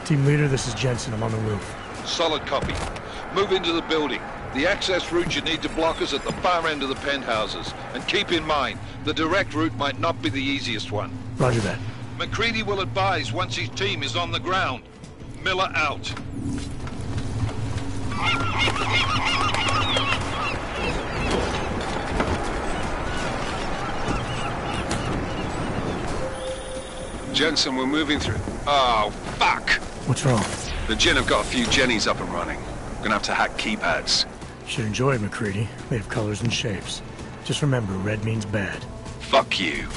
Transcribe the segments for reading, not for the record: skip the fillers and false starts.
Team leader, this is Jensen. I'm on the roof. Solid copy. Move into the building. The access route you need to block is at the far end of the penthouses. And keep in mind, the direct route might not be the easiest one. Roger that. McCready will advise once his team is on the ground. Miller out. Jensen, we're moving through. Oh, fuck! What's wrong? The Jinn have got a few Jennies up and running. Gonna have to hack keypads. You should enjoy it, McCready. Made of colors and shapes. Just remember, red means bad. Fuck you.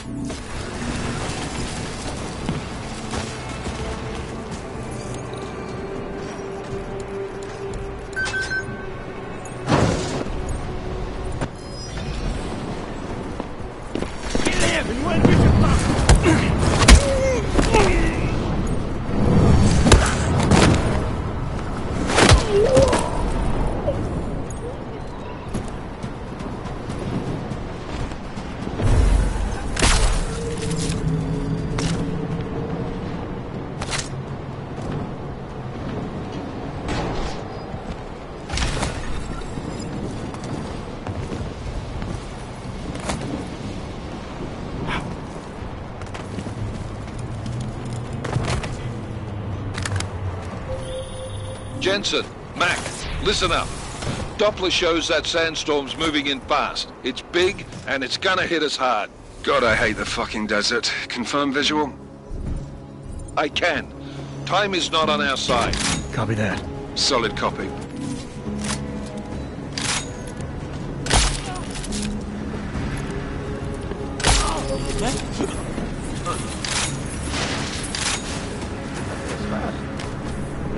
Jensen, Mac, listen up. Doppler shows that sandstorm's moving in fast. It's big, and it's gonna hit us hard. God, I hate the fucking desert. Confirm visual? I can. Time is not on our side. Copy that. Solid copy.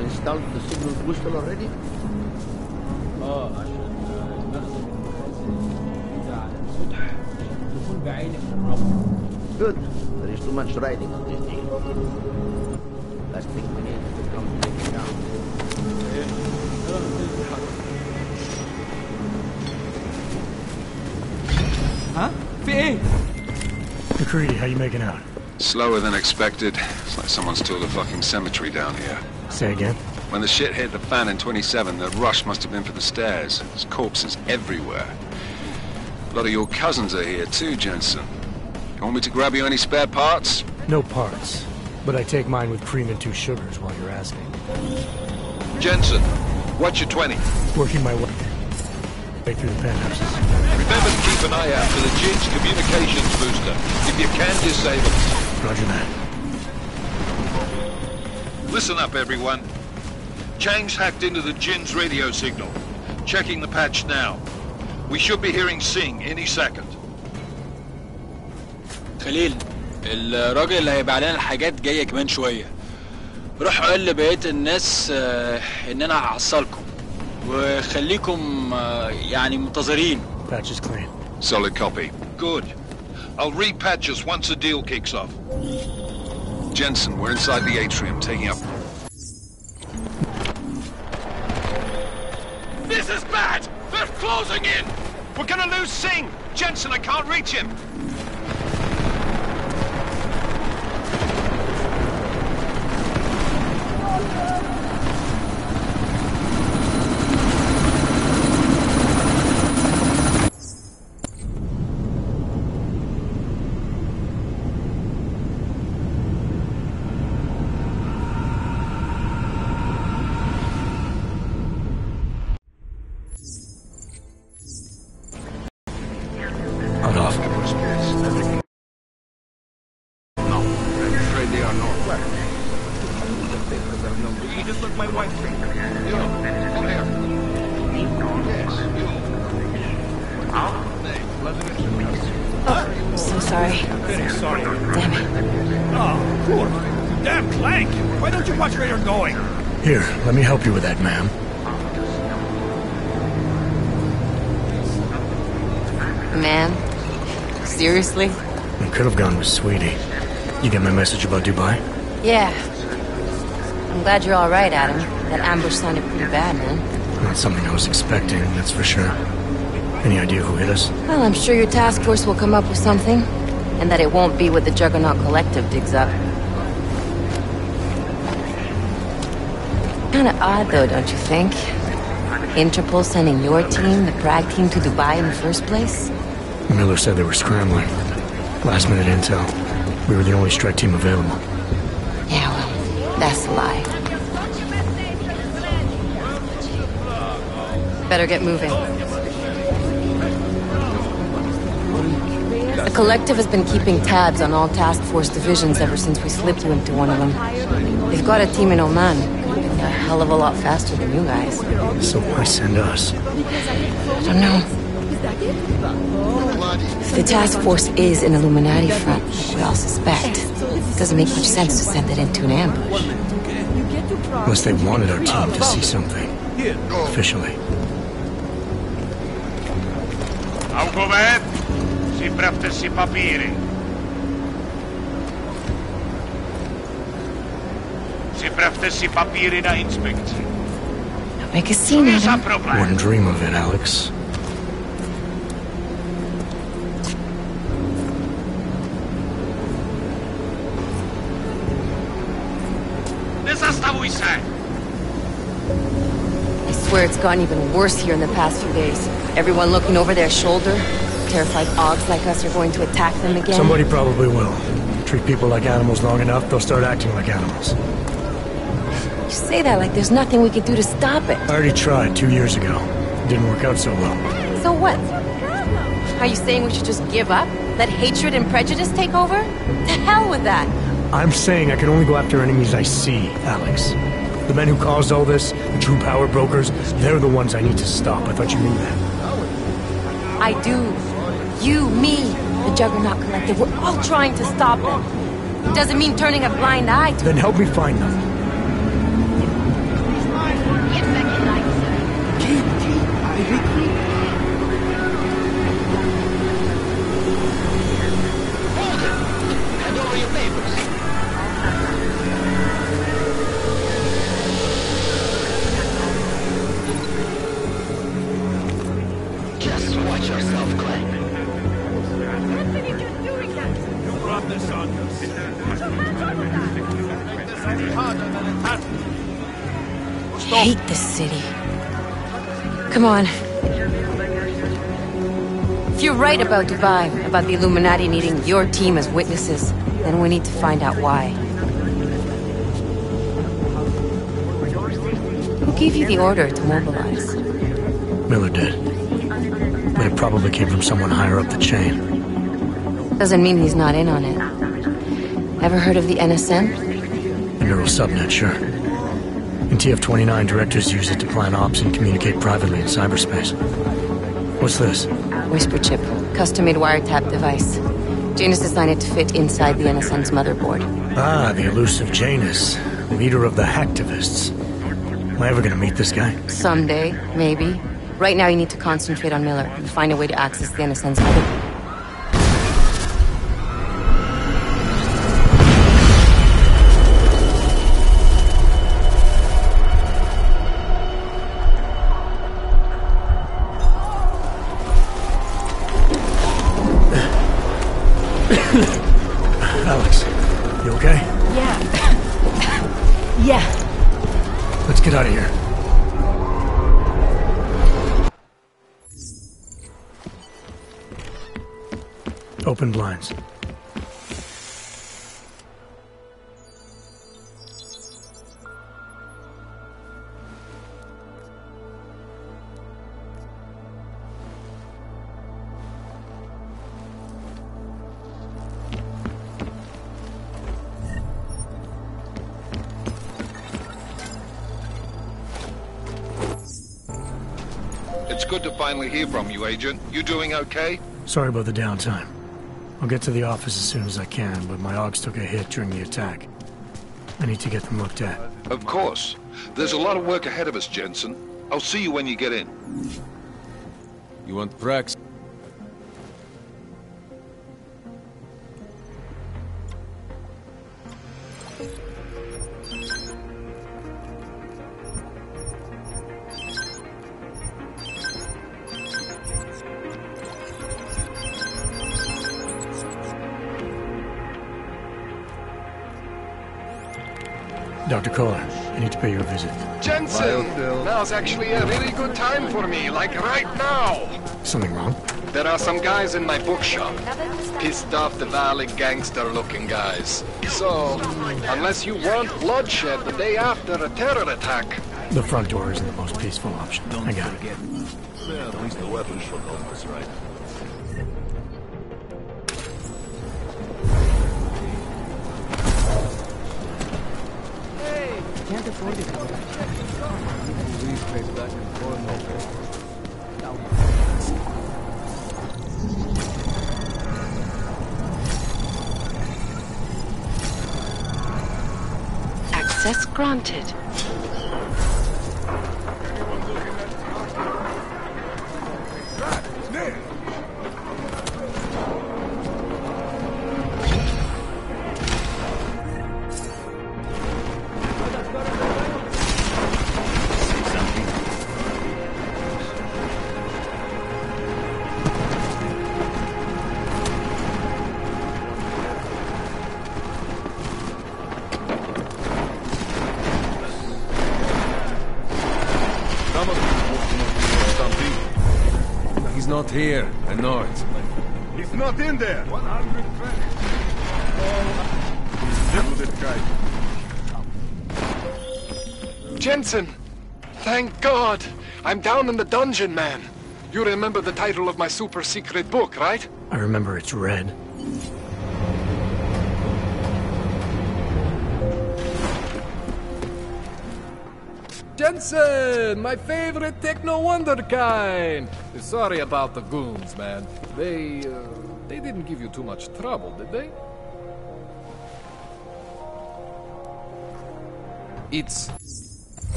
Installed the signal booster already? Good. There is too much riding on this thing. Last thing we need is to come take it down. Huh? في ايه؟ McCready, how you making out? Slower than expected. It's like someone's tilled a fucking cemetery down here. Say again? When the shit hit the fan in 27, the rush must have been for the stairs. There's corpses everywhere. A lot of your cousins are here too, Jensen. You want me to grab you any spare parts? No parts. But I take mine with cream and 2 sugars while you're asking. Jensen, what's your 20? Working my way through the penthouses. Remember to keep an eye out for the Jinn's communications booster. If you can, disable it. Roger that. Listen up, everyone. Chang's hacked into the Jinn's radio signal. Checking the patch now. We should be hearing Sing any second. خليل الراجل اللي هيبقى لنا الحاجات جايه كمان شويه. روح قول لبقيه الناس ان انا هحصلكم وخليكم يعني منتظرين. Patch is clean. Solid copy. Good. I'll repatch us once the deal kicks off. Jensen, we're inside the atrium, taking up... This is bad! They're closing in! We're gonna lose Singh! Jensen, I can't reach him! Here, let me help you with that, ma'am. Ma'am? Seriously? I could have gone with Sweetie. You get my message about Dubai? Yeah. I'm glad you're all right, Adam. That ambush sounded pretty bad, man. Not something I was expecting, that's for sure. Any idea who hit us? Well, I'm sure your task force will come up with something. And that it won't be what the Juggernaut Collective digs up. Kinda odd, though, don't you think? Interpol sending your team, the Prague team, to Dubai in the first place? Miller said they were scrambling. Last-minute intel. We were the only strike team available. Yeah, well, that's a lie. Better get moving. The Collective has been keeping tabs on all task force divisions ever since we slipped you into one of them. They've got a team in Oman. A hell of a lot faster than you guys. So why send us? I don't know. If the task force is an Illuminati front, like we all suspect, it doesn't make much sense to send it into an ambush. Unless they wanted our team to see something. Officially. Alcover, si prevtesi papieren. Si prevtesi papieren na inspectie. Don't make a scene, Adam. Wouldn't dream of it, Alex. Nezastavuj se! I swear it's gotten even worse here in the past few days. Everyone looking over their shoulder. Terrified Augs like us are going to attack them again. Somebody probably will. Treat people like animals long enough, they'll start acting like animals. You say that like there's nothing we could do to stop it. I already tried 2 years ago. Didn't work out so well. So what? Are you saying we should just give up? Let hatred and prejudice take over? To hell with that! I'm saying I can only go after enemies I see, Alex. The men who caused all this, the true power brokers, they're the ones I need to stop. I thought you knew that. I do. You, me, the Juggernaut Collective, we're all trying to stop them. It doesn't mean turning a blind eye to Then help me find them. I hate this city. Come on. If you're right about Dubai, about the Illuminati needing your team as witnesses, then we need to find out why. Who gave you the order to mobilize? Miller did. But it probably came from someone higher up the chain. Doesn't mean he's not in on it. Ever heard of the NSM? The neural subnet, sure. In TF-29, directors use it to plan ops and communicate privately in cyberspace. What's this? Whisper chip. Custom-made wiretap device. Janus designed it to fit inside the NSM's motherboard. Ah, the elusive Janus. Leader of the hacktivists. Am I ever gonna meet this guy? Someday, maybe. Right now you need to concentrate on Miller and find a way to access the NSM's motherboard. Alex, you okay? Yeah. Yeah. Let's get out of here. Open blinds. It's good to finally hear from you, Agent. You doing okay? Sorry about the downtime. I'll get to the office as soon as I can, but my Augs took a hit during the attack. I need to get them looked at. Of course. There's a lot of work ahead of us, Jensen. I'll see you when you get in. You want Prax? Dr. Kohler, I need to pay you a visit. Jensen! Now's actually a really good time for me, like right now! Something wrong? There are some guys in my bookshop. Pissed off the Valley gangster-looking guys. So, unless you want bloodshed the day after a terror attack... The front door isn't the most peaceful option. I got it. Well, at least the weapons look almost right. Can't afford it. Police pays back and forth over. Access granted. He's not here. I know it. He's not in there! 100 credits. Jensen! Thank God! I'm down in the dungeon, man. You remember the title of my super-secret book, right? I remember it's red. Jensen! My favorite techno wonderkind! Sorry about the goons, man. They didn't give you too much trouble, did they?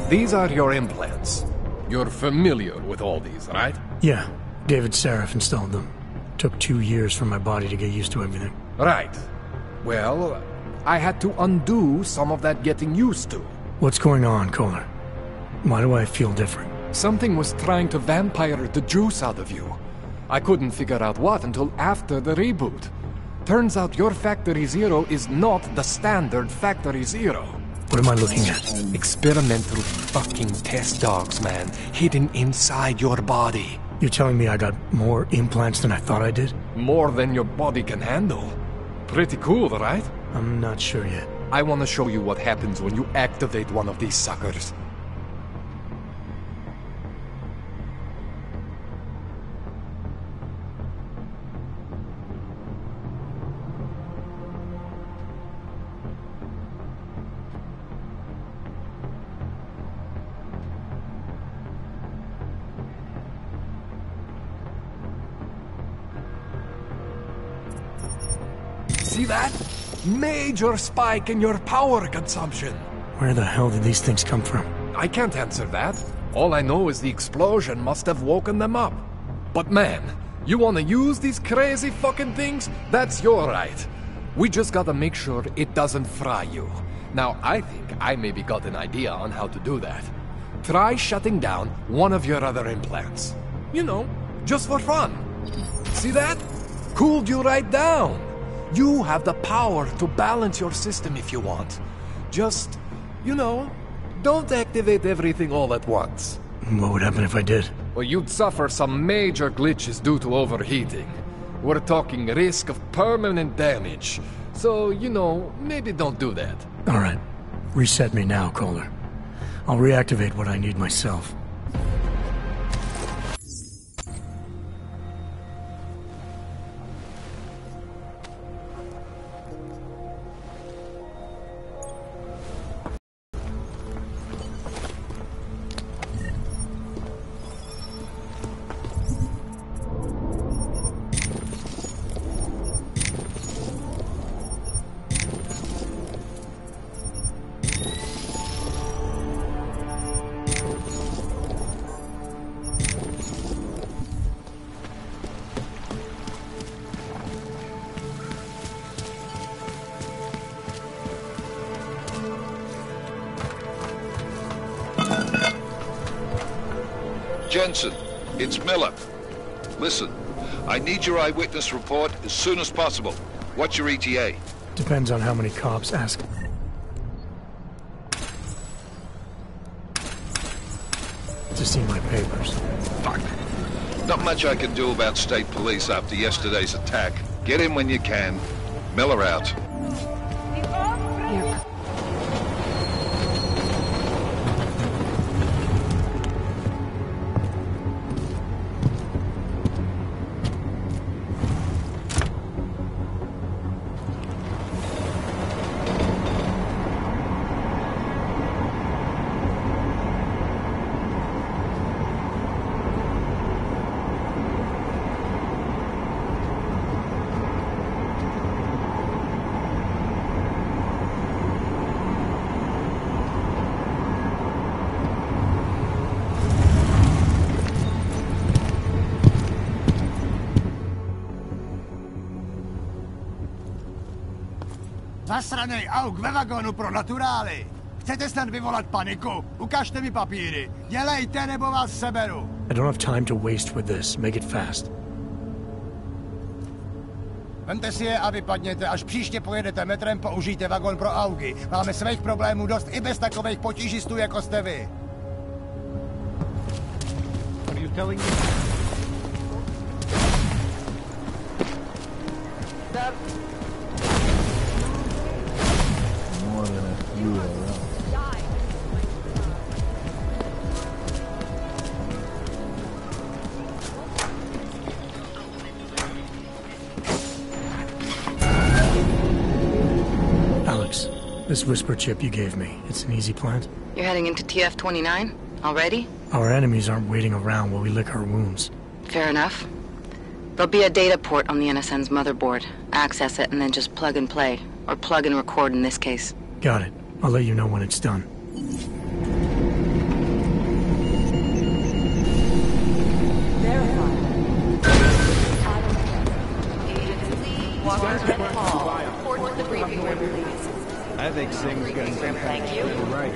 These are your implants. You're familiar with all these, right? Yeah, David Seraph installed them. Took 2 years for my body to get used to everything. Right. Well, I had to undo some of that getting used to. What's going on, Kohler? Why do I feel different? Something was trying to vampire the juice out of you. I couldn't figure out what until after the reboot. Turns out your Factory Zero is not the standard Factory Zero. What am I looking at? Experimental fucking test dogs, man. Hidden inside your body. You're telling me I got more implants than I thought I did? More than your body can handle. Pretty cool, right? I'm not sure yet. I want to show you what happens when you activate one of these suckers. See that? Major spike in your power consumption. Where the hell did these things come from? I can't answer that. All I know is the explosion must have woken them up. But man, you want to use these crazy fucking things? That's your right. We just gotta make sure it doesn't fry you. Now, I think I maybe got an idea on how to do that. Try shutting down one of your other implants. You know, just for fun. See that? Cooled you right down. You have the power to balance your system if you want. Just, you know, don't activate everything all at once. What would happen if I did? Well, you'd suffer some major glitches due to overheating. We're talking risk of permanent damage. So, you know, maybe don't do that. All right. Reset me now, Kohler. I'll reactivate what I need myself. Jensen, it's Miller. Listen, I need your eyewitness report as soon as possible. What's your ETA? Depends on how many cops ask. have seen my papers. Fuck. Not much I can do about state police after yesterday's attack. Get in when you can. Miller out. Here. Zasranej auk ve vagonu pro naturály! Chcete snad vyvolat paniku? Ukažte mi papíry. Dělejte, nebo vás seberu. I don't have time to waste with this. Make it fast. Vemte si je a vypadněte. Až příště pojedete metrem, použijte vagon pro augy. Máme svých problémů dost i bez takových potížistů, jako jste vy. What are you telling me? More than a few around. Alex, this whisper chip you gave me, it's an easy plant? You're heading into TF-29? Already? Our enemies aren't waiting around while we lick our wounds. Fair enough. There'll be a data port on the NSN's motherboard. Access it and then just plug and play. Or plug and record in this case. Got it. I'll let you know when it's done. I think Singh's got some kind of right.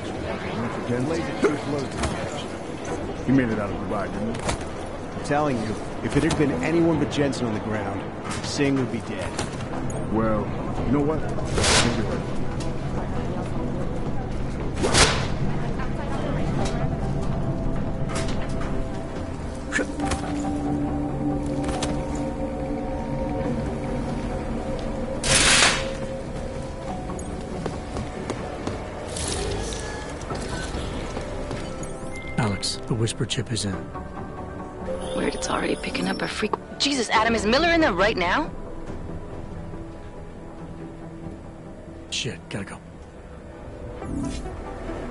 He made it out of Dubai, didn't he? I'm telling you, if it had been anyone but Jensen on the ground, Singh would be dead. Well, you know what? I think you're right. Alex, the whisper chip is in. Weird, it's already picking up a freak. Jesus, Adam, is Miller in there right now? Shit, gotta go.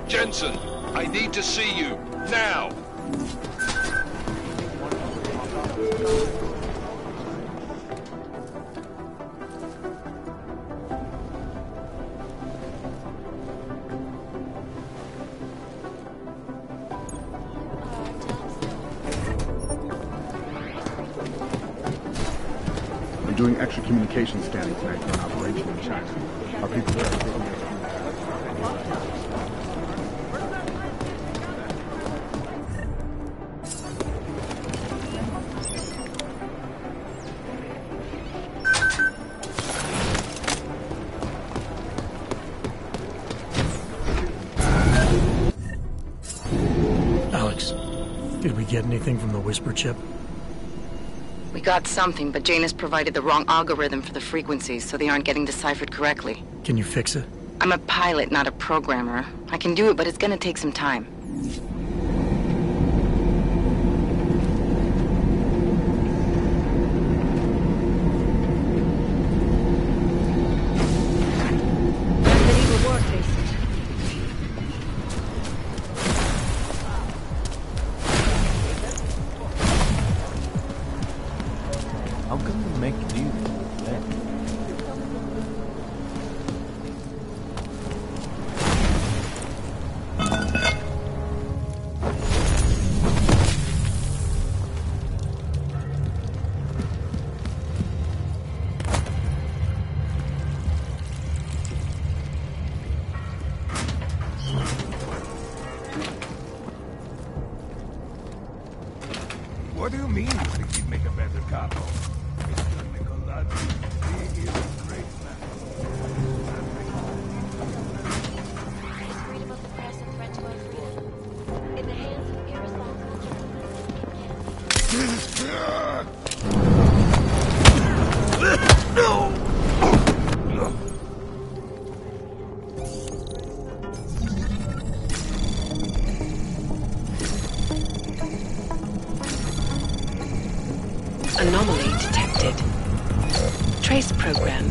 Jensen, I need to see you. Now! I'm doing extra communication scanning tonight for an operation in China. Our people Alex, did we get anything from the whisper chip? We got something, but Jane has provided the wrong algorithm for the frequencies, so they aren't getting deciphered correctly. Can you fix it? I'm a pilot, not a programmer. I can do it, but it's gonna take some time. How come the mech do that? What do you mean, think he'd make a better capo? Mr. Nicolazzi, he is a great man. Freedom of the press and threat to our freedom. In the hands of irresponsible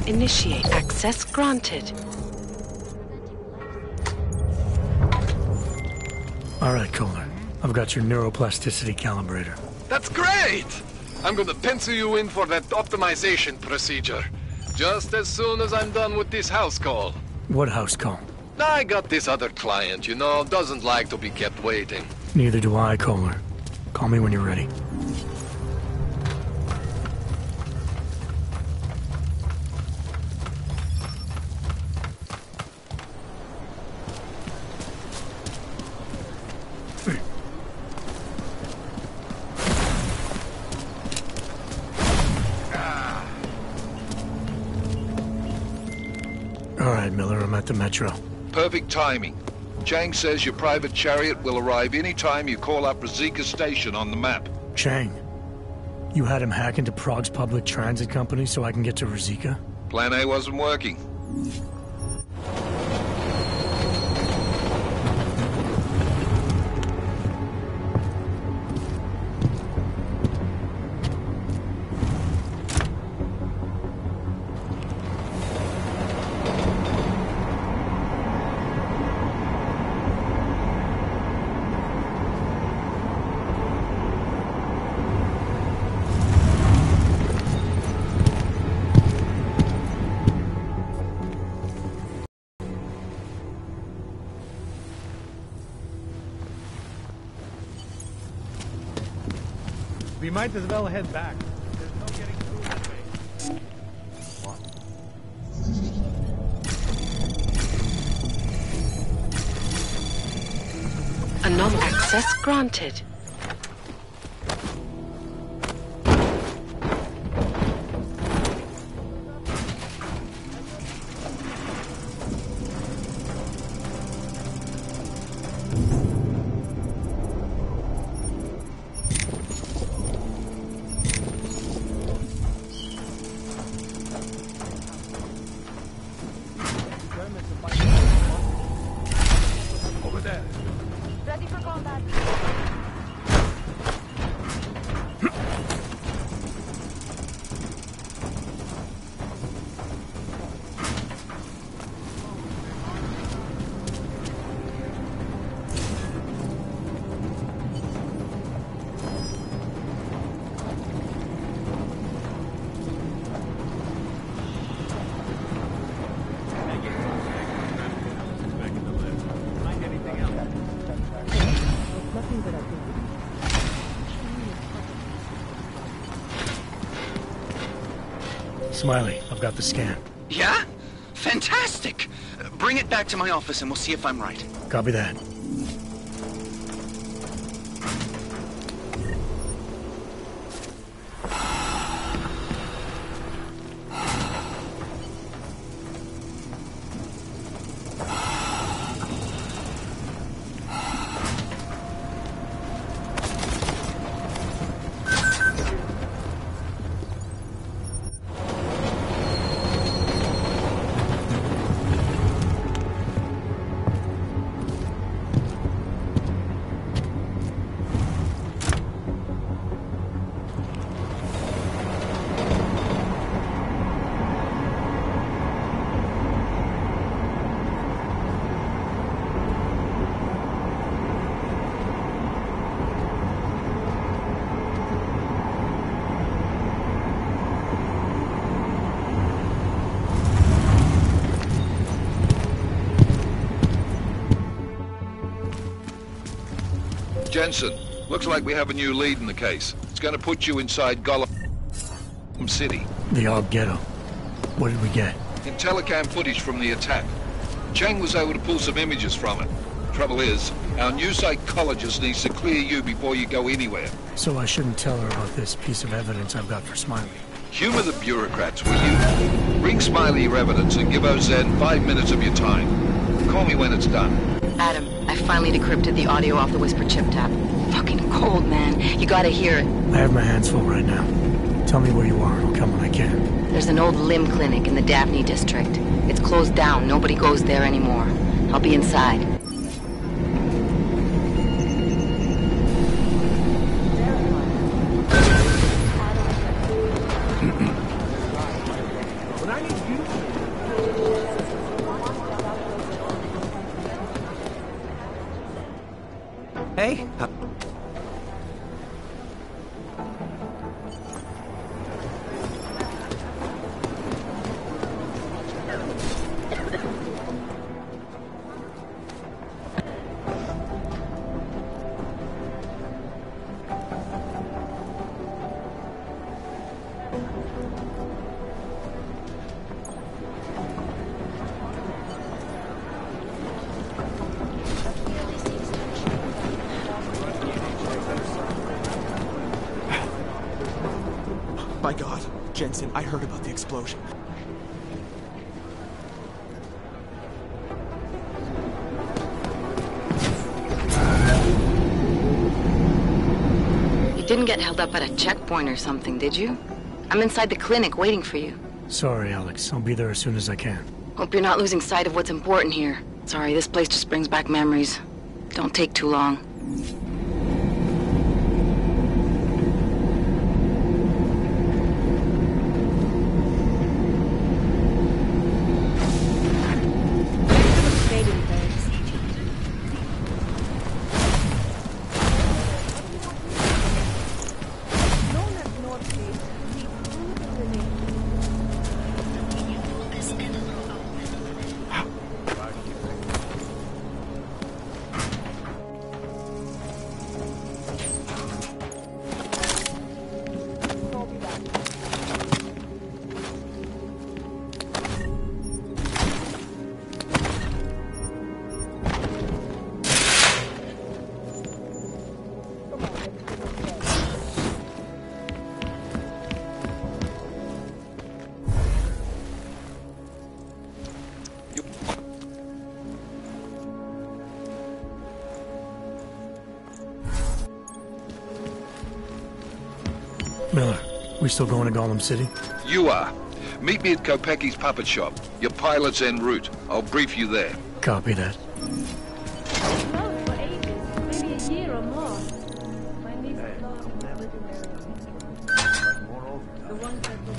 Initiate access granted. All right, Kohler. I've got your neuroplasticity calibrator. That's great! I'm gonna pencil you in for that optimization procedure. Just as soon as I'm done with this house call. What house call? I got this other client, you know, doesn't like to be kept waiting. Neither do I, Kohler. Call me when you're ready. All right, Miller, I'm at the Metro. Perfect timing. Chang says your private chariot will arrive any time you call up Rizika Station on the map. Chang, you had him hack into Prague's public transit company so I can get to Rizika? Plan A wasn't working. We might as well head back. There's no getting through that way. Anom access granted. Over there. Ready for combat. Smiley, I've got the scan. Yeah? Fantastic! Bring it back to my office and we'll see if I'm right. Copy that. Jensen, looks like we have a new lead in the case. It's gonna put you inside Gollum City. The Og Ghetto. What did we get? In telecam footage from the attack. Chang was able to pull some images from it. Trouble is, our new psychologist needs to clear you before you go anywhere. So I shouldn't tell her about this piece of evidence I've got for Smiley. Humor the bureaucrats, will you? Bring Smiley your evidence and give Ozen 5 minutes of your time. Call me when it's done. Adam, I finally decrypted the audio off the Whisper chip tap. Fucking cold, man. You gotta hear it. I have my hands full right now. Tell me where you are and I'll come when I can. There's an old limb clinic in the Daphne district. It's closed down. Nobody goes there anymore. I'll be inside. When I need you Hey. My God, Jensen, I heard about the explosion. You didn't get held up at a checkpoint or something, did you? I'm inside the clinic waiting for you. Sorry, Alex. I'll be there as soon as I can. Hope you're not losing sight of what's important here. Sorry, this place just brings back memories. Don't take too long. Miller, we still going to Gollum City? You are. Meet me at Kopecki's puppet shop. Your pilot's en route. I'll brief you there. Copy that. For ages, maybe a year or more. My niece is lost and everything there. The ones that look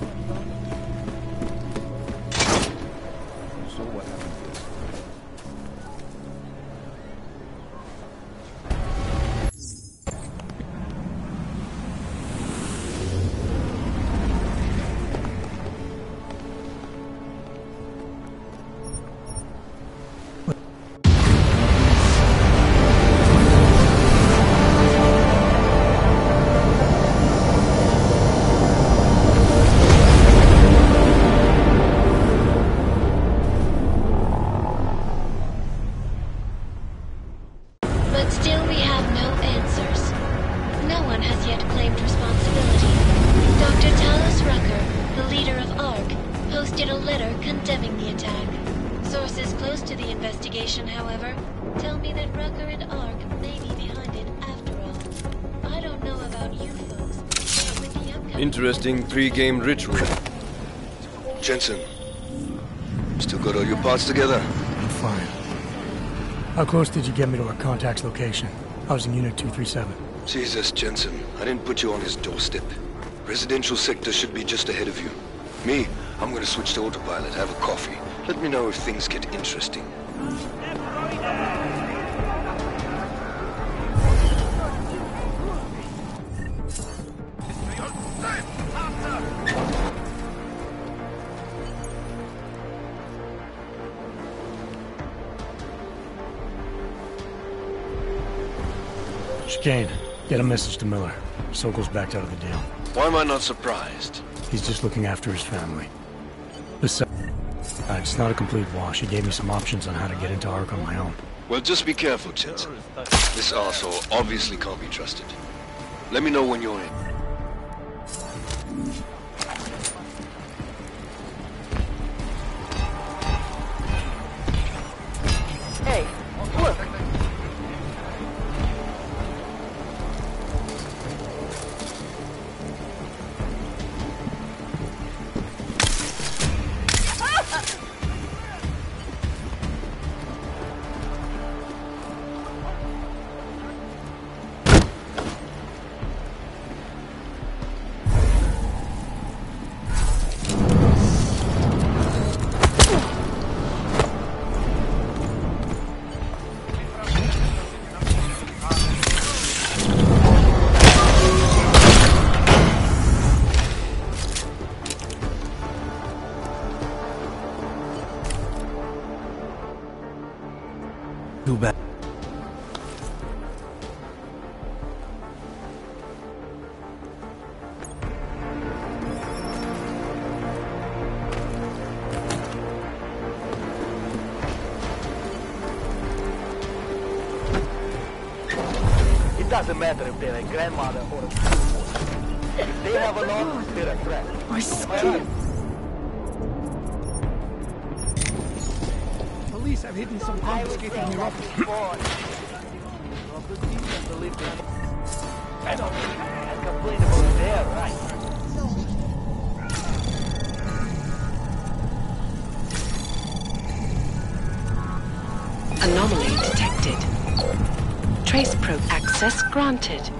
So what happened? But still we have no answers. No one has yet claimed responsibility. Dr. Talos Rucker, the leader of ARC, posted a letter condemning the attack. Sources close to the investigation, however, tell me that Rucker and ARC may be behind it after all. I don't know about you folks, but with the upcoming... Interesting pre-game ritual. Jensen, still got all your parts together? I'm fine. How close did you get me to our contact's location? I was in Unit 237. Jesus, Jensen, I didn't put you on his doorstep. Residential sector should be just ahead of you. Me, I'm gonna switch to autopilot, have a coffee. Let me know if things get interesting. Chicane, get a message to Miller. Sokol's backed out of the deal. Why am I not surprised? He's just looking after his family. Besides, it's not a complete wash. He gave me some options on how to get into ARC on my own. Well, just be careful, Jensen. This arsehole obviously can't be trusted. Let me know when you're in. Hey, look! Too bad. It doesn't matter if they're a grandmother or a schoolboy. If they have a law, they're a threat. My skin. Police have hidden some confiscated new weapons. I don't complain about their rights. Anomaly detected. Trace probe access granted.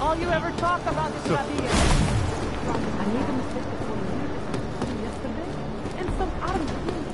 All you ever talk about is Javier. I made a mistake before yesterday, and some arms being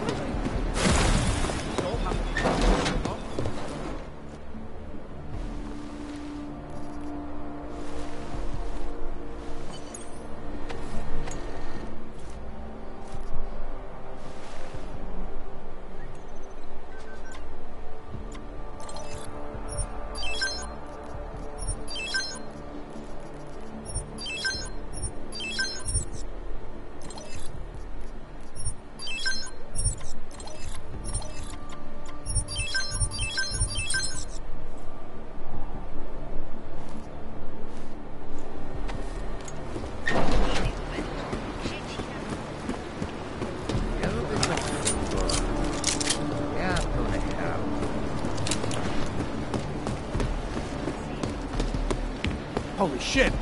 Holy shit!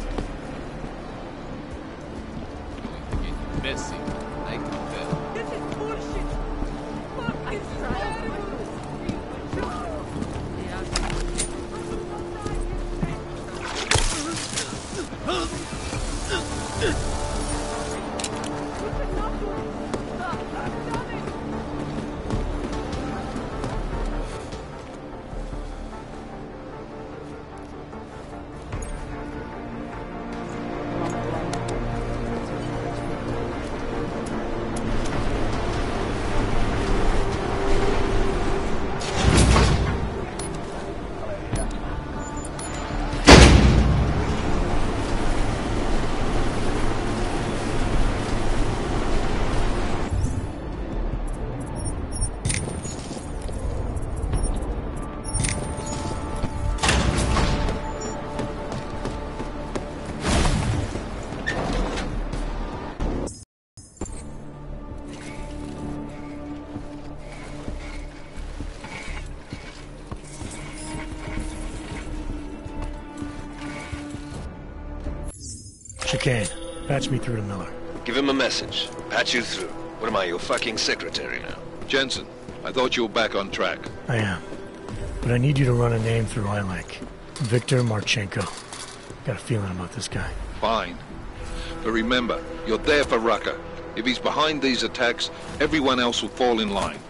Messy. I can tell. This is bullshit! Fuck this Chicane, patch me through to Miller. Give him a message. Patch you through. What am I, your fucking secretary now? Jensen, I thought you were back on track. I am. But I need you to run a name through I like. Victor Marchenko. Got a feeling about this guy. Fine. But remember, you're there for Rucker. If he's behind these attacks, everyone else will fall in line.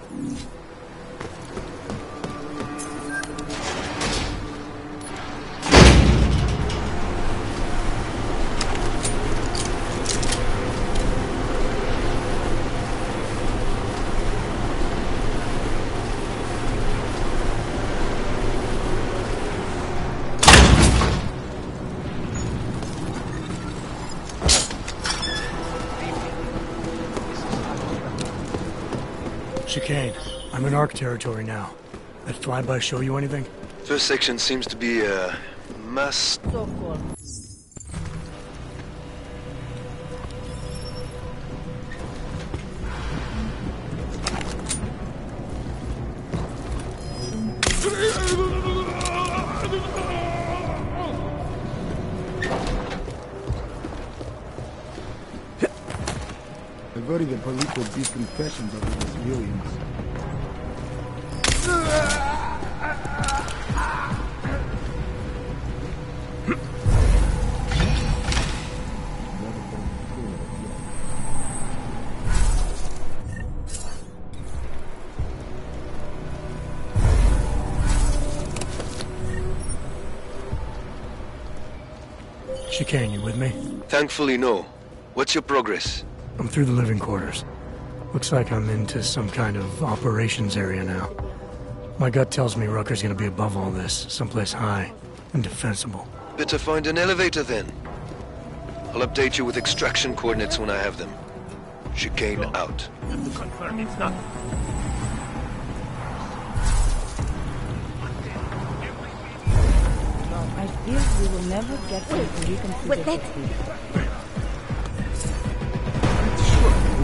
Chicane, I'm in ARC territory now. That flyby show you anything? First section seems to be, mass... I worry the police will beat confessions over this Williams. Chicane, you with me? Thankfully, no. What's your progress? I'm through the living quarters. Looks like I'm into some kind of operations area now. My gut tells me Rucker's gonna be above all this, someplace high and defensible. Better find an elevator then. I'll update you with extraction coordinates when I have them. Chicane out. To confirm it's not. I fear we will never get them to reconsider the deal.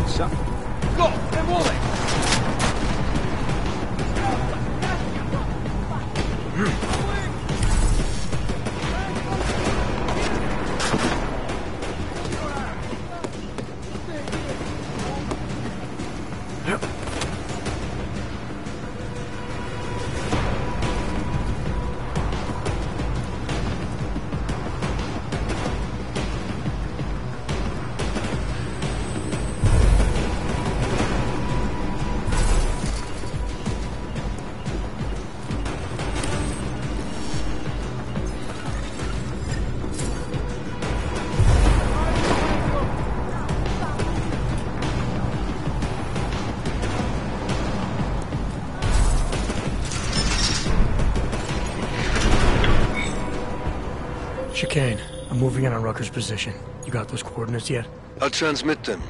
What's up? Go! Demole! Chicane, I'm moving in on Rucker's position. You got those coordinates yet? I'll transmit them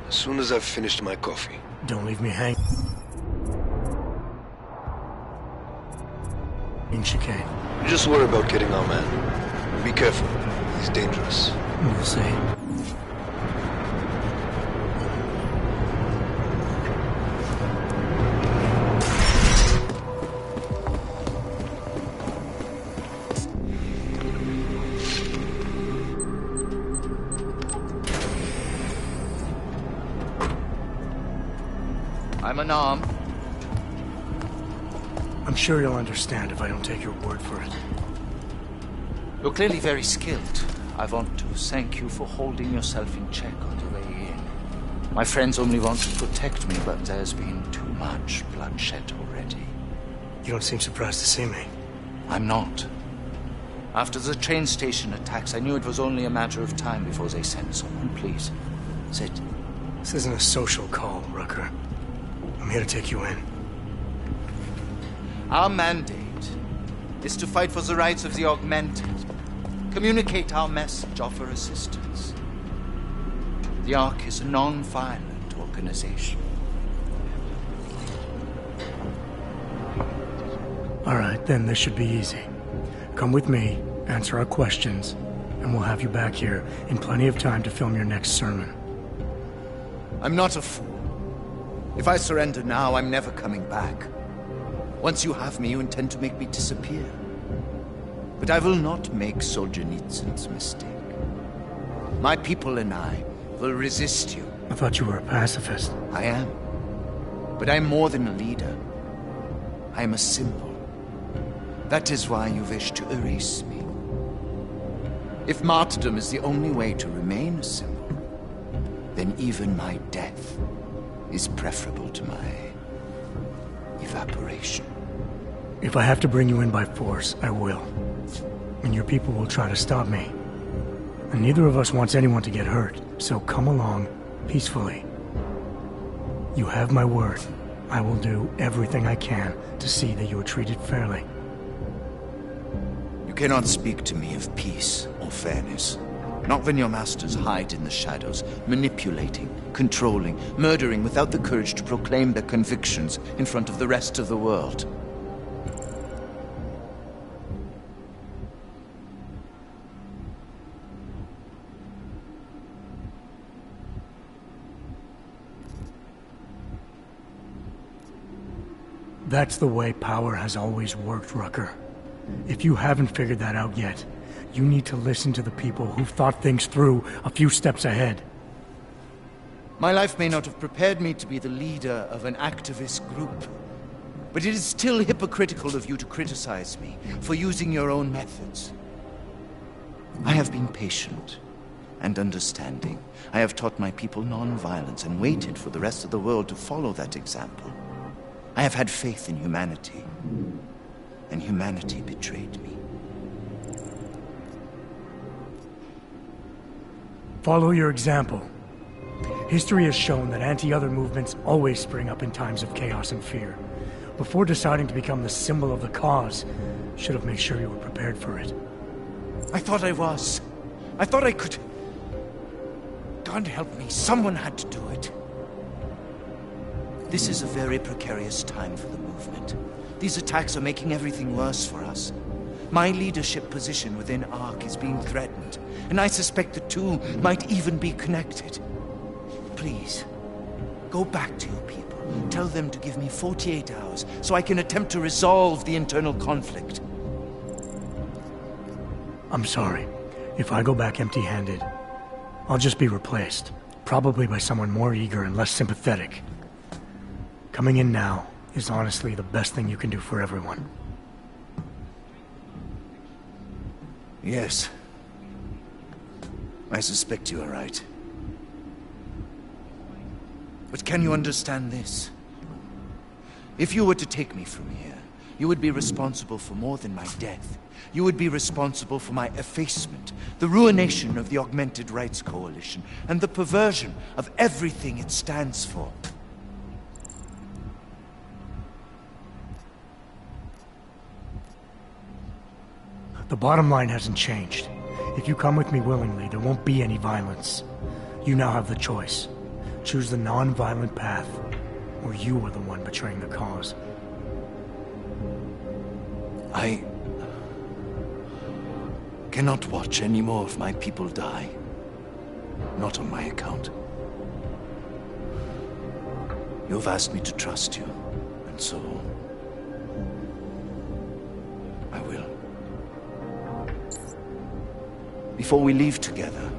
as soon as I've finished my coffee. Don't leave me hanging. Chicane. Just worry about getting our man. Be careful. He's dangerous. We'll see. I'm unarmed. I'm sure you'll understand if I don't take your word for it. You're clearly very skilled. I want to thank you for holding yourself in check on the way in. My friends only want to protect me, but there's been too much bloodshed already. You don't seem surprised to see me. I'm not. After the train station attacks, I knew it was only a matter of time before they sent someone. Please, sit. This isn't a social call, Rucker. I'm here to take you in. Our mandate is to fight for the rights of the augmented. Communicate our message, offer assistance. The Ark is a non-violent organization. All right, then this should be easy. Come with me, answer our questions, and we'll have you back here in plenty of time to film your next sermon. I'm not a fool. If I surrender now, I'm never coming back. Once you have me, you intend to make me disappear. But I will not make Solzhenitsyn's mistake. My people and I will resist you. I thought you were a pacifist. I am. But I'm more than a leader. I am a symbol. That is why you wish to erase me. If martyrdom is the only way to remain a symbol, then even my death is preferable to my evaporation. If I have to bring you in by force, I will. And your people will try to stop me. And neither of us wants anyone to get hurt, so come along peacefully. You have my word. I will do everything I can to see that you are treated fairly. You cannot speak to me of peace or fairness. Not when your masters hide in the shadows, manipulating, controlling, murdering without the courage to proclaim their convictions in front of the rest of the world. That's the way power has always worked, Rucker. If you haven't figured that out yet, you need to listen to the people who've thought things through a few steps ahead. My life may not have prepared me to be the leader of an activist group, but it is still hypocritical of you to criticize me for using your own methods. I have been patient and understanding. I have taught my people non-violence and waited for the rest of the world to follow that example. I have had faith in humanity, and humanity betrayed me. Follow your example. History has shown that anti-other movements always spring up in times of chaos and fear. Before deciding to become the symbol of the cause, should have made sure you were prepared for it. I thought I was. I thought I could... God help me, someone had to do it. This is a very precarious time for the movement. These attacks are making everything worse for us. My leadership position within ARC is being threatened, and I suspect the two might even be connected. Please, go back to your people. Tell them to give me 48 hours so I can attempt to resolve the internal conflict. I'm sorry. If I go back empty-handed, I'll just be replaced. Probably by someone more eager and less sympathetic. Coming in now is honestly the best thing you can do for everyone. Yes. I suspect you are right. But can you understand this? If you were to take me from here, you would be responsible for more than my death. You would be responsible for my effacement, the ruination of the Augmented Rights Coalition, and the perversion of everything it stands for. The bottom line hasn't changed. If you come with me willingly, there won't be any violence. You now have the choice. Choose the non-violent path, or you are the one betraying the cause. I cannot watch any more of my people die. Not on my account. You have asked me to trust you, and so I will. Before we leave together,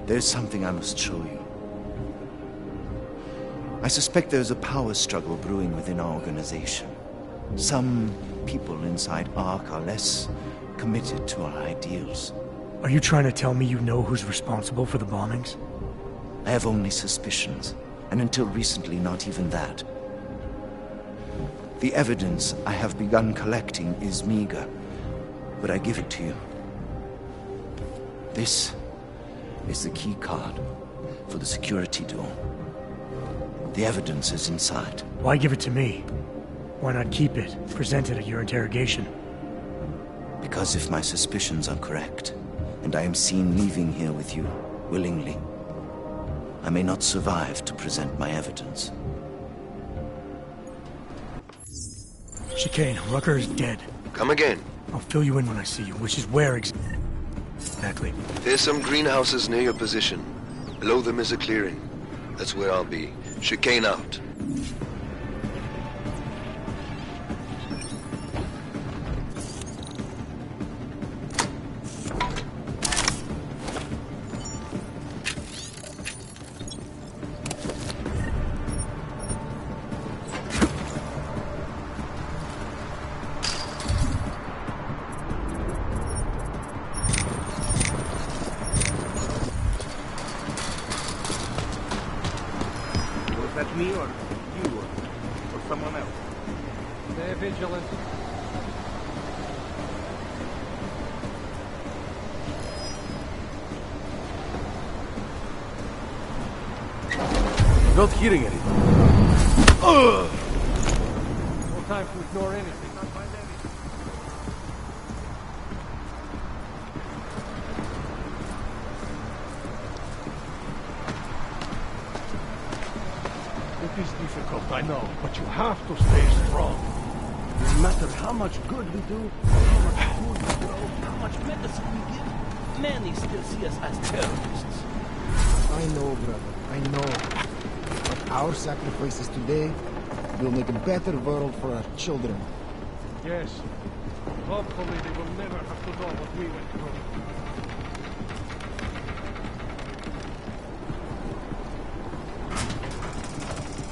there's something I must show you. I suspect there's a power struggle brewing within our organization. Some people inside ARC are less committed to our ideals. Are you trying to tell me you know who's responsible for the bombings? I have only suspicions, and until recently not even that. The evidence I have begun collecting is meager, but I give it to you. This is the key card for the security door. The evidence is inside. Why give it to me? Why not keep it, present it at your interrogation? Because if my suspicions are correct, and I am seen leaving here with you, willingly, I may not survive to present my evidence. Chicane, Rucker is dead. Come again. I'll fill you in when I see you, which is where exactly. There's some greenhouses near your position. Below them is a clearing. That's where I'll be. Chicane out. Me or you or someone else? Stay vigilant. Not hearing anything. No time to ignore anything. It is difficult, I know, but you have to stay strong. No matter how much good we do, how much food we grow, how much medicine we give, many still see us as terrorists. I know, brother, I know. But our sacrifices today will make a better world for our children. Yes. Hopefully they will never have to know what we went through.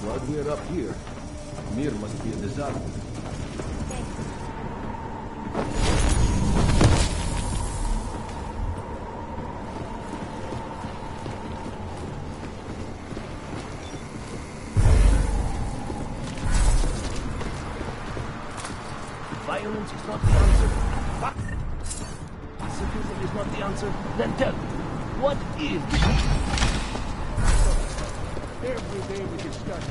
While we're up here, Mir must be a disaster. Violence is not the answer. Pacifism is not the answer. Then tell me, what is? Every day we discuss.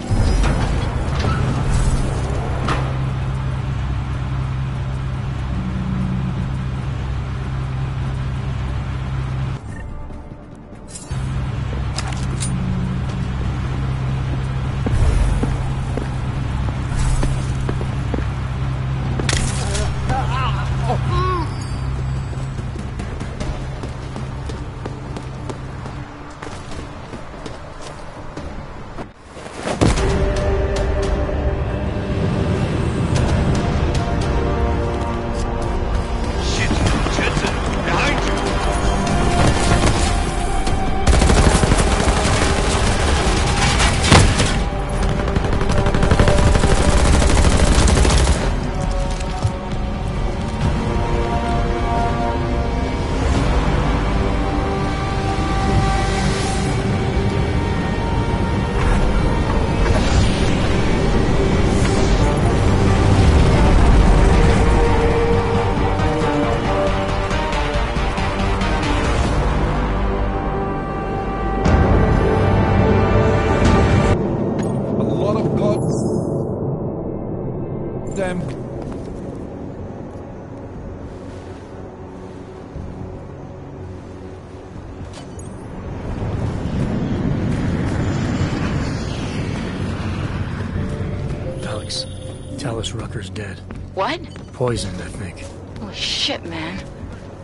Talus Rucker's dead. What? Poisoned, I think. Holy shit, man.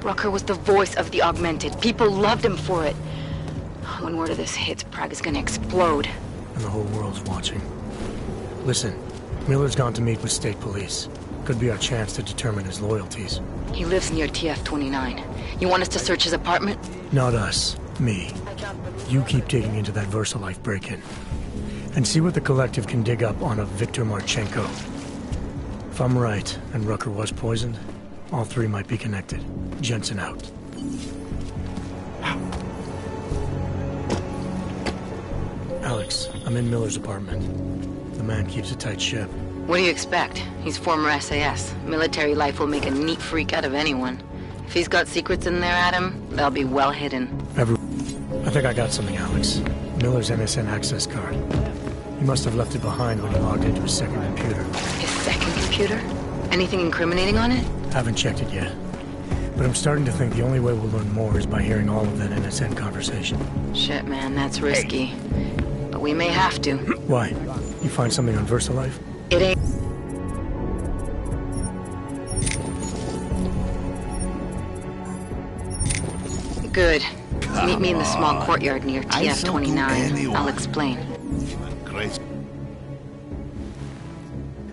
Rucker was the voice of the Augmented. People loved him for it. When word of this hits, Prague is gonna explode. And the whole world's watching. Listen, Miller's gone to meet with state police. Could be our chance to determine his loyalties. He lives near TF-29. You want us to search his apartment? Not us. Me. You keep digging into that VersaLife break-in. And see what the Collective can dig up on a Viktor Marchenko. If I'm right, and Rucker was poisoned, all three might be connected. Jensen out. Alex, I'm in Miller's apartment. The man keeps a tight ship. What do you expect? He's former SAS. Military life will make a neat freak out of anyone. If he's got secrets in there, Adam, they'll be well hidden. I think I got something, Alex. Miller's MSN access card. He must have left it behind when he logged into his second computer. His second computer? Anything incriminating on it? Haven't checked it yet. But I'm starting to think the only way we'll learn more is by hearing all of that NSN conversation. Shit, man, that's risky. But we may have to. Why? You find something on VersaLife? It ain't... Good. Meet me in the small courtyard near TF-29. I'll explain.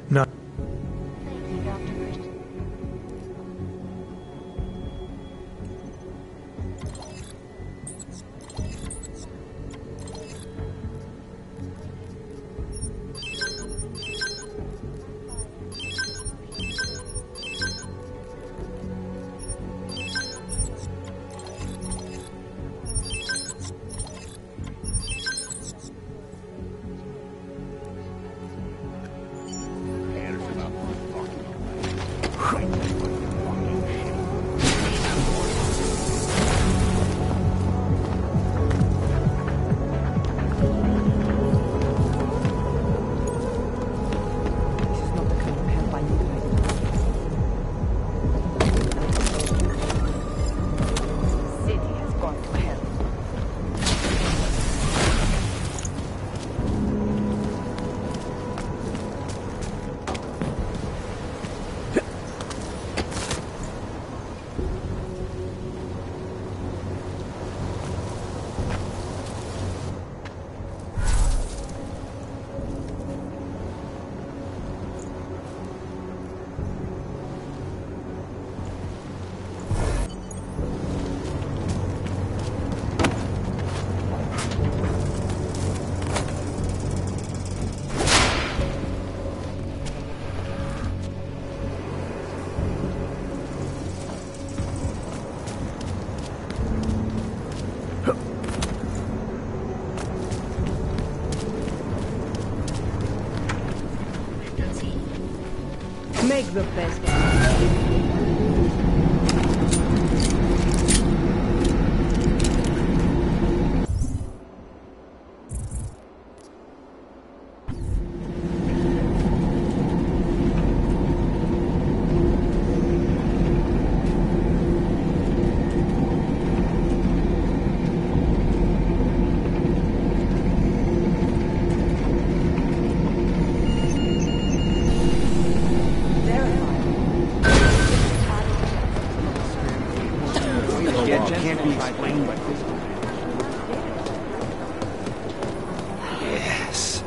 No. Make the best of it. Can't be explained by this. Yes.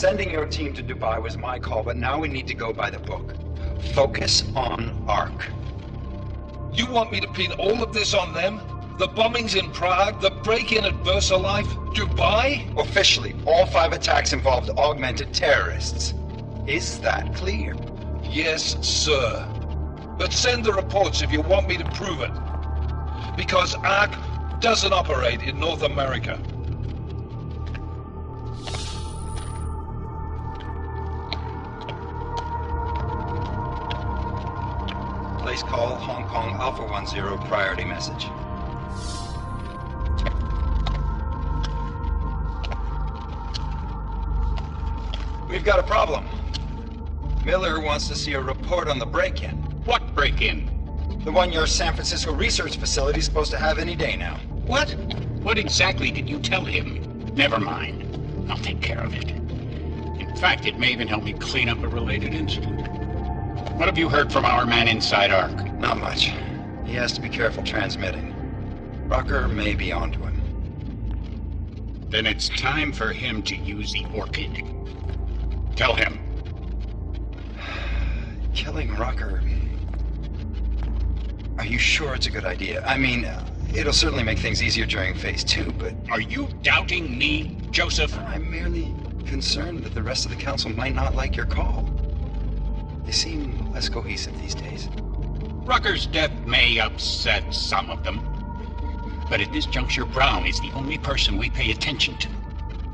Sending your team to Dubai was my call, but now we need to go by the book. Focus on Ark. You want me to pin all of this on them? The bombings in Prague, the break-in at VersaLife, Dubai? Officially, all 5 attacks involved augmented terrorists. Is that clear? Yes, sir. But send the reports if you want me to prove it. Because Ark doesn't operate in North America. Place call Hong Kong Alpha 10 priority message. We've got a problem. Miller wants to see a report on the break-in. What break-in? The one your San Francisco research facility is supposed to have any day now. What? What exactly did you tell him? Never mind. I'll take care of it. In fact, it may even help me clean up a related incident. What have you heard from our man inside Ark? Not much. He has to be careful transmitting. Rucker may be onto him. Then it's time for him to use the Orchid. Tell him. Killing Rucker... Are you sure it's a good idea? I mean, it'll certainly make things easier during Phase 2, but... Are you doubting me, Joseph? I'm merely concerned that the rest of the Council might not like your call. They seem less cohesive these days. Rucker's death may upset some of them. But at this juncture, Brown is the only person we pay attention to.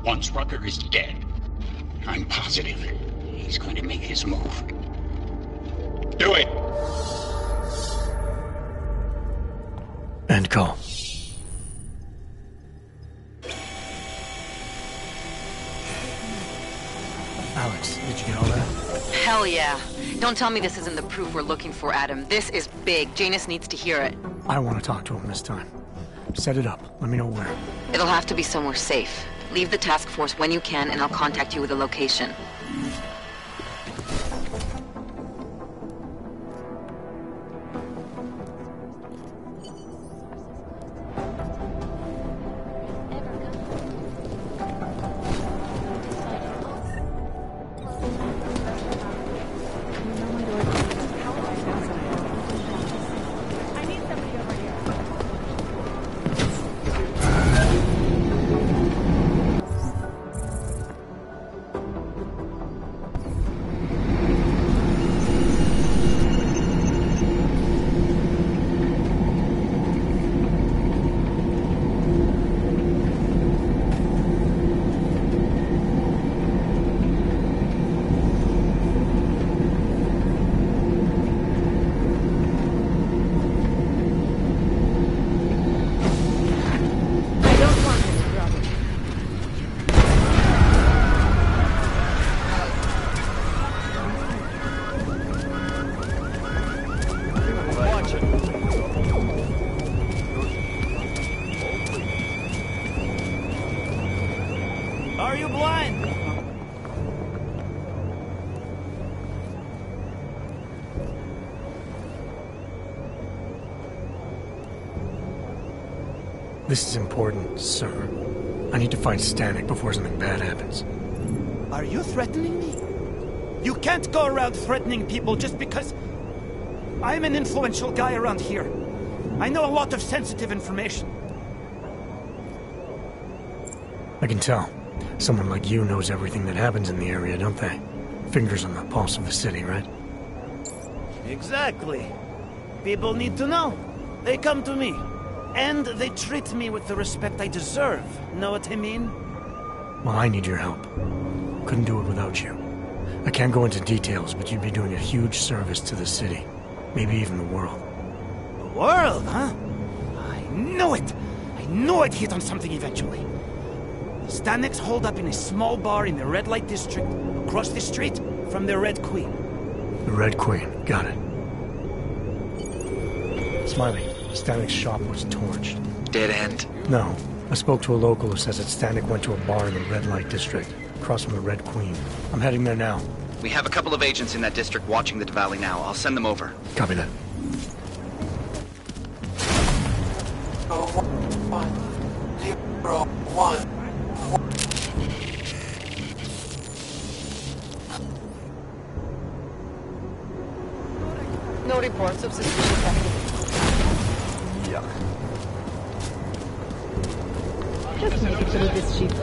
Once Rucker is dead, I'm positive he's going to make his move. Do it! End call. Alex, did you get all that? Hell yeah. Don't tell me this isn't the proof we're looking for, Adam. This is big. Janus needs to hear it. I want to talk to him this time. Set it up. Let me know where. It'll have to be somewhere safe. Leave the task force when you can, and I'll contact you with a location. Are you blind? This is important, sir. I need to find Stanek before something bad happens. Are you threatening me? You can't go around threatening people just because... I'm an influential guy around here. I know a lot of sensitive information. I can tell. Someone like you knows everything that happens in the area, don't they? Fingers on the pulse of the city, right? Exactly. People need to know. They come to me. And they treat me with the respect I deserve. Know what I mean? Well, I need your help. Couldn't do it without you. I can't go into details, but you'd be doing a huge service to the city. Maybe even the world. The world, huh? I knew it! I knew I'd hit on something eventually. Stanek's holed up in a small bar in the red light district, across the street from the Red Queen. The Red Queen, got it. Smiley, Stanek's shop was torched. Dead end? No. I spoke to a local who says that Stanek went to a bar in the red light district, across from the Red Queen. I'm heading there now. We have a couple of agents in that district watching the valley now. I'll send them over. Copy that. through this ship. I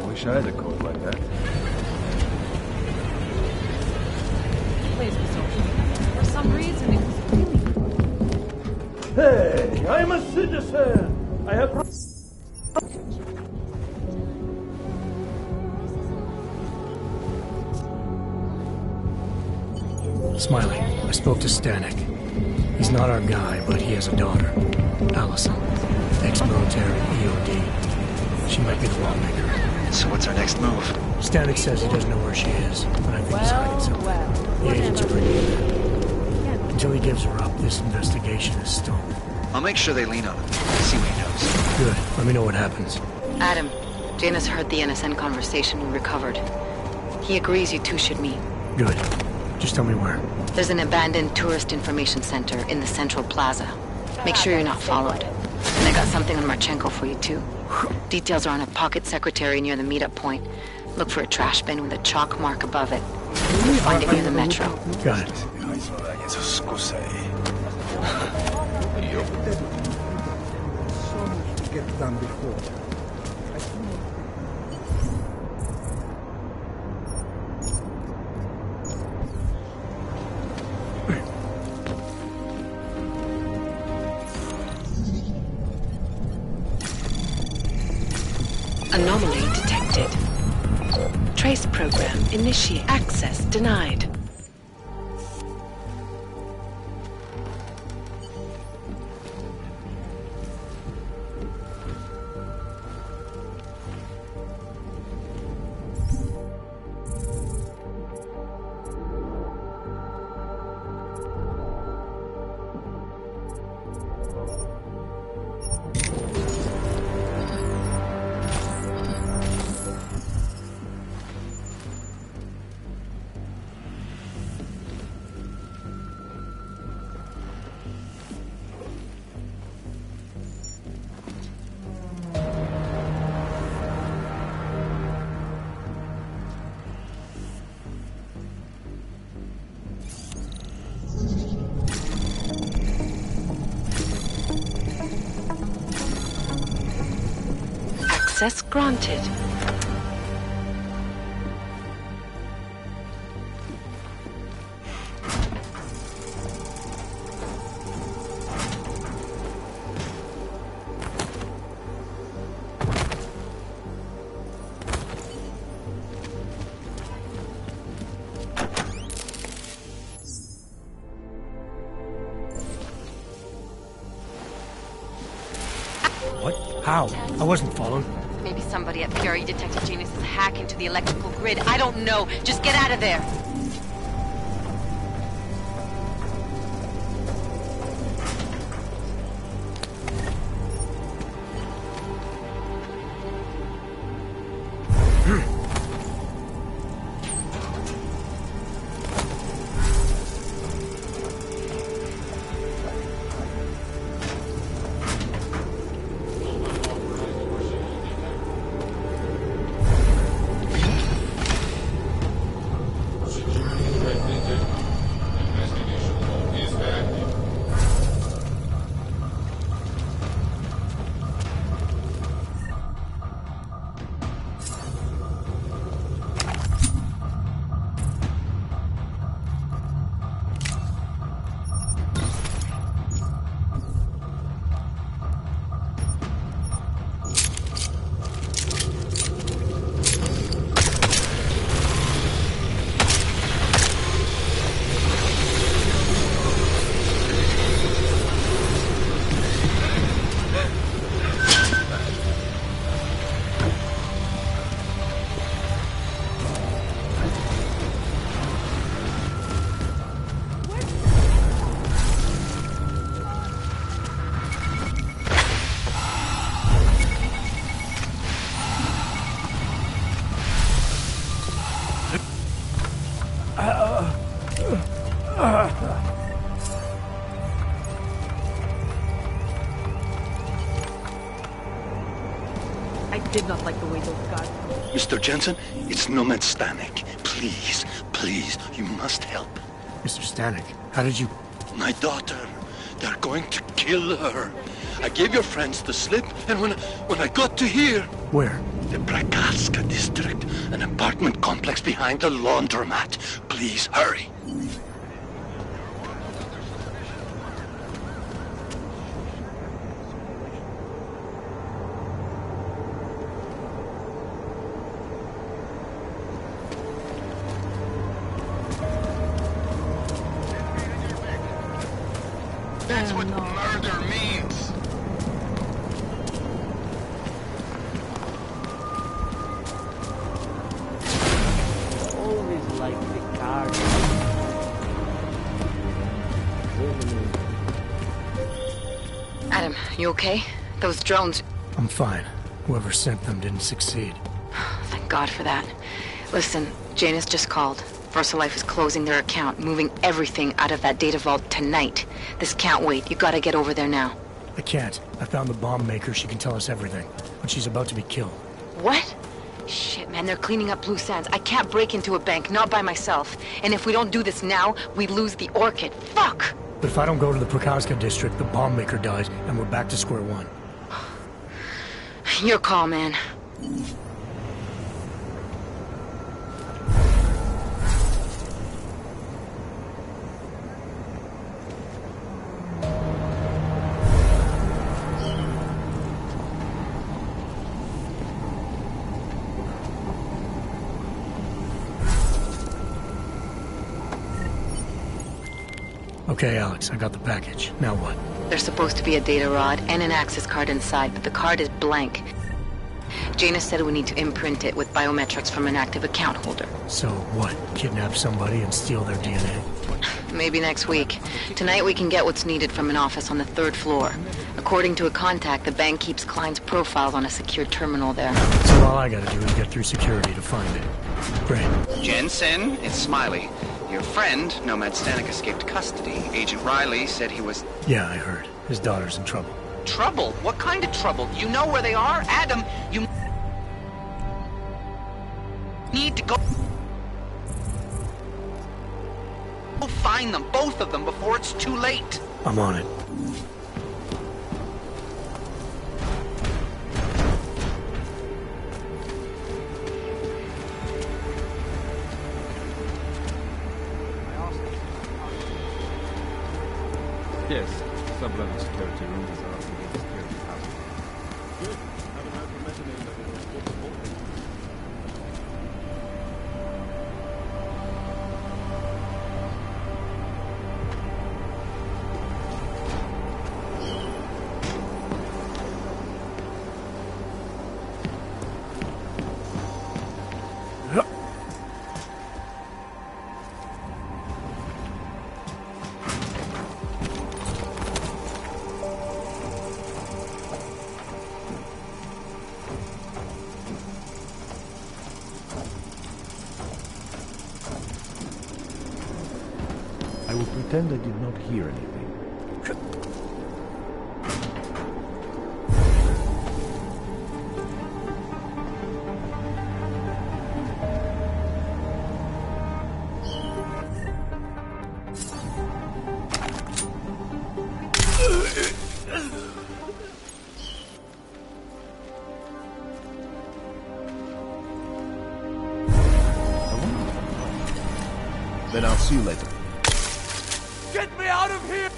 wish I had a coat like that. Please be so. For some reason, it was really... Hey, I'm a citizen. I have... Smiley, I spoke to Stanek. He's not our guy, but he has a daughter, Allison. Ex-military, EOD. She might be the lawmaker. So what's our next move? Stanek says he doesn't know where she is, but I think he's hiding somewhere. The agents are bringing her in. Until he gives her up, this investigation is stalled. I'll make sure they lean on him. See what he knows. Good. Let me know what happens. Adam, Janus heard the NSN conversation we recovered. He agrees you two should meet. Good. Just tell me where. There's an abandoned tourist information center in the central plaza. Make sure you're not followed. And I got something on Marchenko for you too. Details are on a pocket secretary near the meetup point. Look for a trash bin with a chalk mark above it. Find it near the metro. Got it. Get done before. Anomaly detected. Trace program initiate. Access denied. Access granted. What? How? I wasn't followed. Maybe somebody at PRE detected Janus's hack into the electrical grid. I don't know. Just get out of there. I did not like the way those guys... Mr. Jensen, it's Nomad Stanek. Please, please, you must help. Mr. Stanek, how did you... My daughter. They're going to kill her. I gave your friends the slip, and when I got to here... Where? The Prakaska district, an apartment complex behind the laundromat. Please, hurry. That's what murder means. Always like the card. Adam, you okay? Those drones... I'm fine. Whoever sent them didn't succeed. Thank God for that. Listen, Janus just called. VersaLife is closing their account, moving everything out of that data vault tonight. This can't wait. You gotta get over there now. I can't. I found the bomb maker. She can tell us everything. But she's about to be killed. What? Shit, man, they're cleaning up Blue Sands. I can't break into a bank, not by myself. And if we don't do this now, we lose the Orchid. Fuck! But if I don't go to the Prakaska district, the bomb maker dies, and we're back to square one. Your call, man. Okay, Alex, I got the package. Now what? There's supposed to be a data rod and an access card inside, but the card is blank. Janus said we need to imprint it with biometrics from an active account holder. So what? Kidnap somebody and steal their DNA? Maybe next week. Tonight we can get what's needed from an office on the 3rd floor. According to a contact, the bank keeps clients' profiles on a secure terminal there. So all I gotta do is get through security to find it. Great. Jensen, it's Smiley. Your friend, Nomad Stanek, escaped custody. Agent Riley said he was... Yeah, I heard. His daughter's in trouble. Trouble? What kind of trouble? You know where they are? Adam, you... need to go... Go find them, both of them, before it's too late. I'm on it. Yes, sub-level security room is our security house. Good. Haven't had to mention it, but it was good support. I will pretend I did not hear anything. Then I'll see you later. Get me out of here!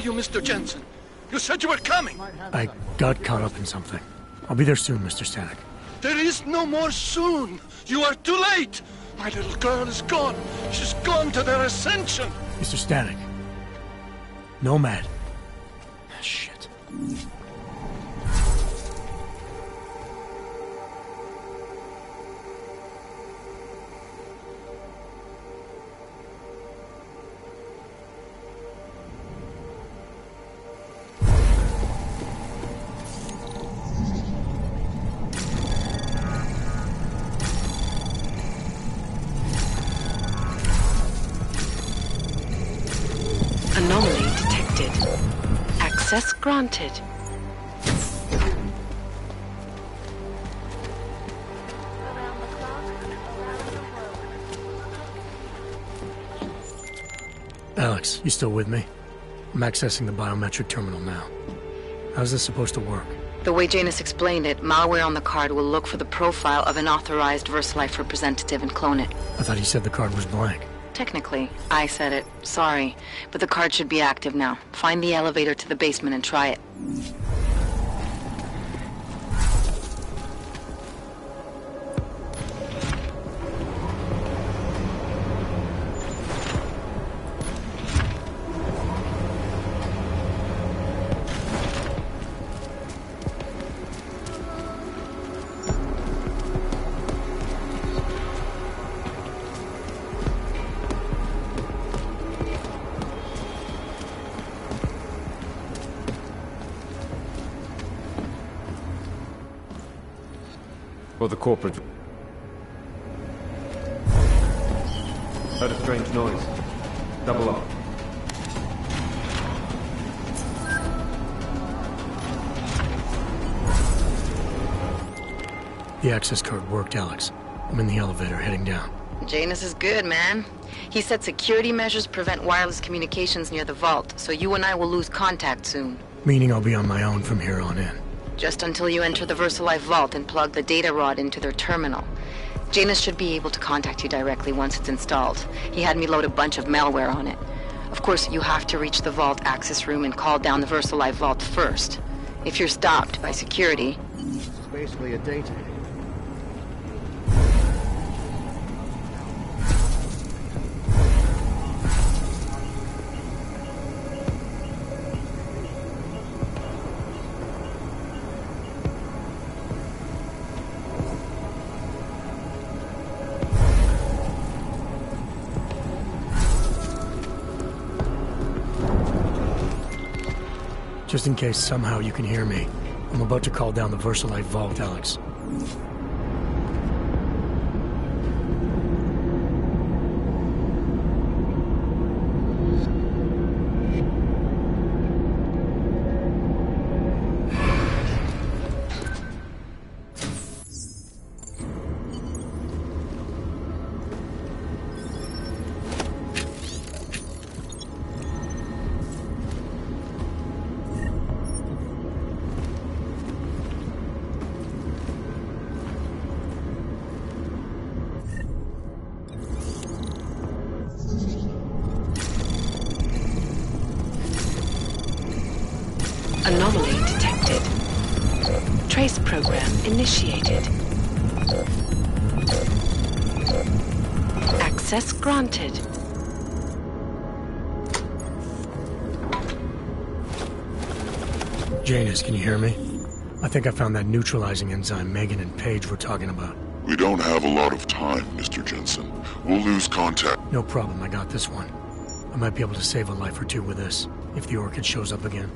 You, Mr. Jensen. You said you were coming. I got caught up in something. I'll be there soon, Mr. Stanek. There is no more soon. You are too late. My little girl is gone. She's gone to their ascension. Mr. Stanek. Nomad. Shit. Anomaly detected. Access granted. Alex, you still with me? I'm accessing the biometric terminal now. How's this supposed to work? The way Janus explained it, malware on the card will look for the profile of an authorized VersaLife representative and clone it. I thought he said the card was blank. Technically, I said it. Sorry. But the card should be active now. Find the elevator to the basement and try it. For the corporate. Heard a strange noise. Double up. The access card worked, Alex. I'm in the elevator, heading down. Janus is good, man. He said security measures prevent wireless communications near the vault, so you and I will lose contact soon. Meaning I'll be on my own from here on in. Just until you enter the VersaLife vault and plug the data rod into their terminal. Janus should be able to contact you directly once it's installed. He had me load a bunch of malware on it. Of course, you have to reach the vault access room and call down the VersaLife vault first. If you're stopped by security... It's basically a data. Just in case somehow you can hear me, I'm about to call down the VersaLife vault, Alex. Anomaly detected. Trace program initiated. Access granted. Janus, can you hear me? I think I found that neutralizing enzyme Megan and Paige were talking about. We don't have a lot of time, Mr. Jensen. We'll lose contact. No problem, I got this one. I might be able to save a life or two with this, if the Orchid shows up again.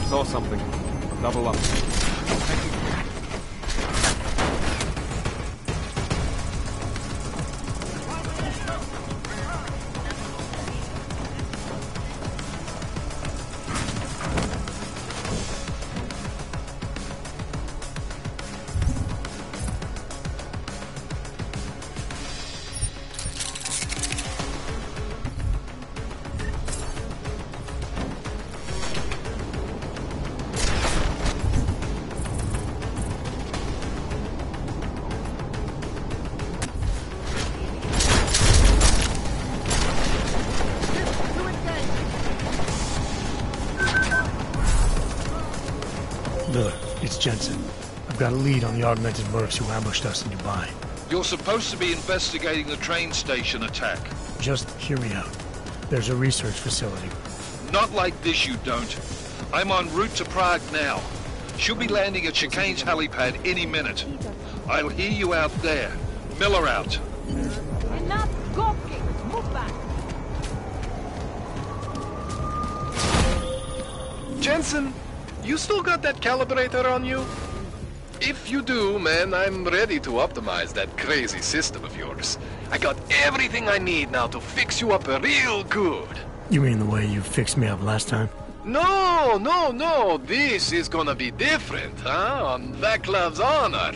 Saw something. Double up. Miller, it's Jensen. I've got a lead on the augmented mercs who ambushed us in Dubai. You're supposed to be investigating the train station attack. Just hear me out. There's a research facility. Not like this, you don't. I'm en route to Prague now. She'll be landing at Chicane's helipad any minute. I'll hear you out there. Miller out. Enough gawking! Move back! Jensen, you still got that calibrator on you? If you do, man, I'm ready to optimize that crazy system of yours. I got everything I need now to fix you up real good. You mean the way you fixed me up last time? No. This is gonna be different, huh? On Vaclav's honor.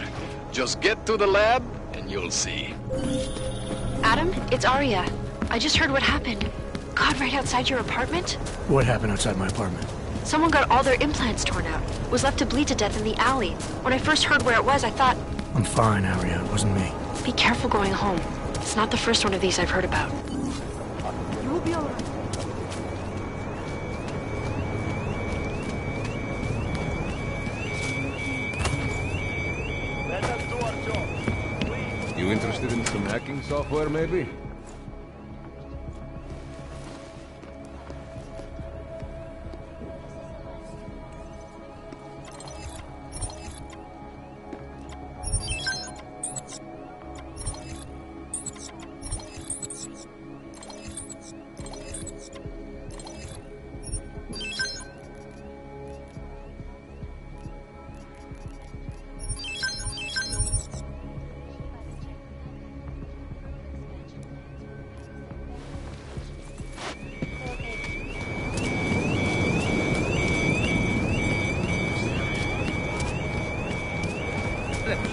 Just get to the lab, and you'll see. Adam, it's Arya. I just heard what happened. God, right outside your apartment? What happened outside my apartment? Someone got all their implants torn out. Was left to bleed to death in the alley. When I first heard where it was, I thought... I'm fine, Arya. It wasn't me. Be careful going home. It's not the first one of these I've heard about. You will be alright. Let us do our job. Please. You interested in some hacking software, maybe?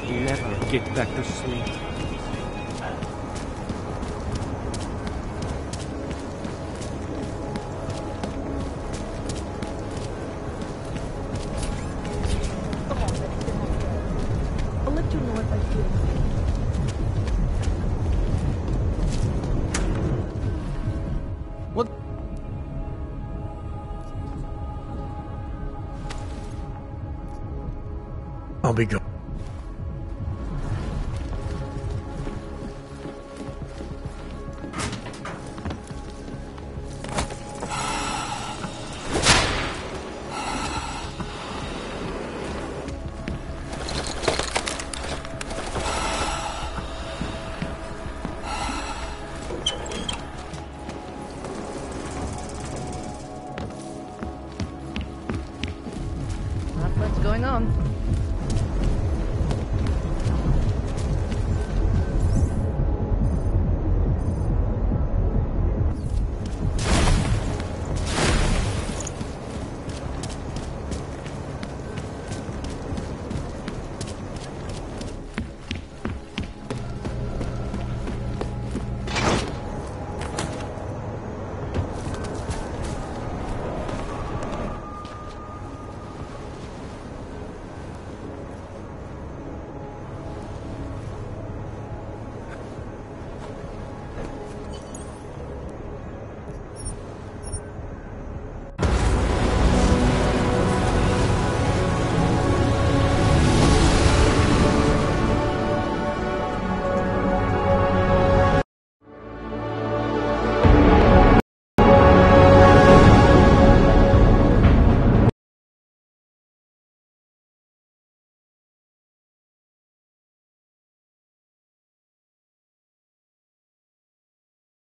Never get back to sleep. I'll let you know if I feel safe. What? I'll be good. Not much going on.